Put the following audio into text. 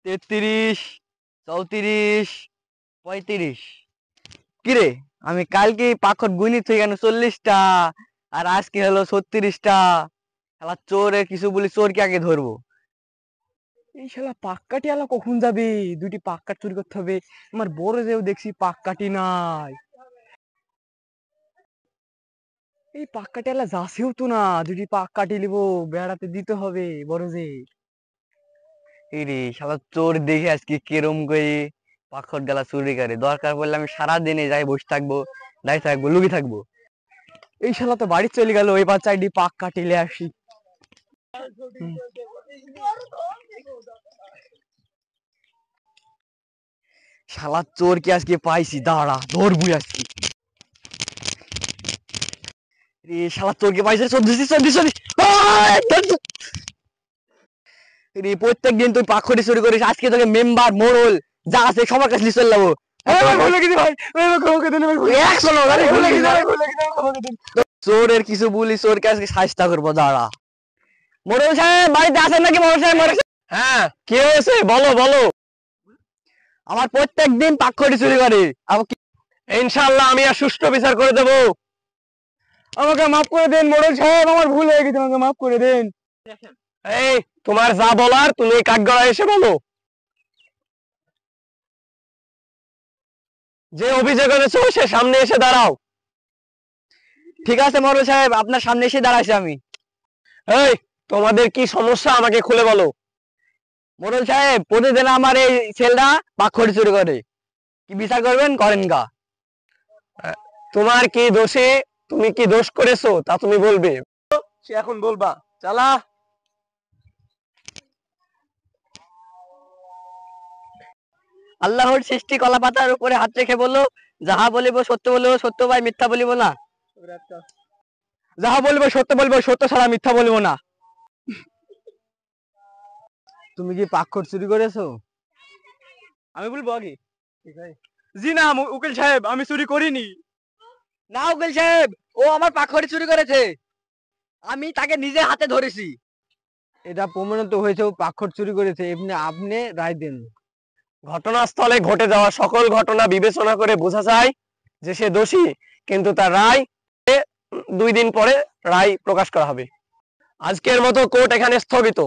33, 34, 35। কিরে, আমি কালকে পাখর গুনি থেকে কেন 40টা, আর আজকে হলো 36টা। শালা চোরের কিছু বলি, চোরকে আগে ধরবো। এই শালা পাক্কাটি আলা কখন যাবে? দুটি পাক্কা চুরি করতে হবে। আমার বড় যেও দেখছি পাক্কাটি নাই। এই পাক্কাটি আলা যাচ্ছেও তো না, দুটি পাক্কাটি নিবো, বেড়াতে দিতে হবে বড় যে। এই রে শালা চোর দেখে আজকে কেরম করে পাখর গেলা চুরি করে। দরকার পড়লে আমি সারাদিনে যাই বসে থাকবো, দাঁড়িয়ে থাকবো, লুকিয়ে থাকবো। এই শালা তো বাড়ি চলে গেল, এবার চাইডি পাক কাটিলে আসি। শালা চোর কি আজকে পাইছি, দাঁড়া ধরবুই আজকে। রে শালা চোরকে পাইছি, চোদ্দিছি চোদ্দিছি। রে প্রত্যেক দিন তুই পাখড়ি চুরি করিস, আজকে তোকে মেম্বার মোড়ল যা আছে সবার কাছে চলে যাবো। চোরের কিছু বলি, চোরকে আজকে শাস্তা করবো, দাঁড়া। মোড়ল সাহেব বাড়িতে আছেন নাকি? মোড়ল সাহেব, মোড়ল সাহেব। হ্যাঁ, কি হয়েছে বলো বলো। আমার প্রত্যেক দিন পাখড়ি চুরি করে। ইনশাআল্লাহ আমি আর সুষ্ঠু বিচার করে দেবো। আমাকে মাফ করে দেন মোড়ল সাহেব, আমার ভুল হয়ে গেছে, আমাকে মাফ করে দেন। এই, তোমার যা বলার তুমি কাঠগড়ায় এসে বলো। যে অভিযোগ এনেছো সে সামনে এসে দাঁড়াও। ঠিক আছে মোড়ল সাহেব, আপনার সামনে এসে দাঁড়াইছি আমি। এই, তোমাদের কি সমস্যা আমাকে খুলে বলো। মোড়ল সাহেব, প্রতিদিন আমার এই ছেলেটা পাখড়ি চুরি করে, কি বিচার করবেন করেন গা। তোমার কি দোষে, তুমি কি দোষ করেছো তা তুমি বলবে, সে এখন বলবা। চালা। আল্লাহর সৃষ্টি কলা পাতার উপরে হাত রেখে বলো, যাহা বলিব সত্য বলিব, সত্য ভাই মিথ্যা বলিব না। যাহা বলিব সত্য বলবো, সত্য ছাড়া মিথ্যা বলিব না। তুমি কি পাখর চুরি করেছো? আমি বলবো আগে? জি না উকিল সাহেব, আমি চুরি করিনি। না উকিল সাহেব, ও আমার পাখড়ি চুরি করেছে, আমি তাকে নিজে হাতে ধরেছি। এটা প্রমাণিত হয়েছে ও পাখর চুরি করেছে, এমনি আপনি রায় দেন। ঘটনাস্থলে ঘটে যাওয়া সকল ঘটনা বিবেচনা করে বোঝা যায় যে সে দোষী, কিন্তু তার রায় 2 দিন পরে রায় প্রকাশ করা হবে। আজকের মতো কোর্ট এখানে স্থগিত।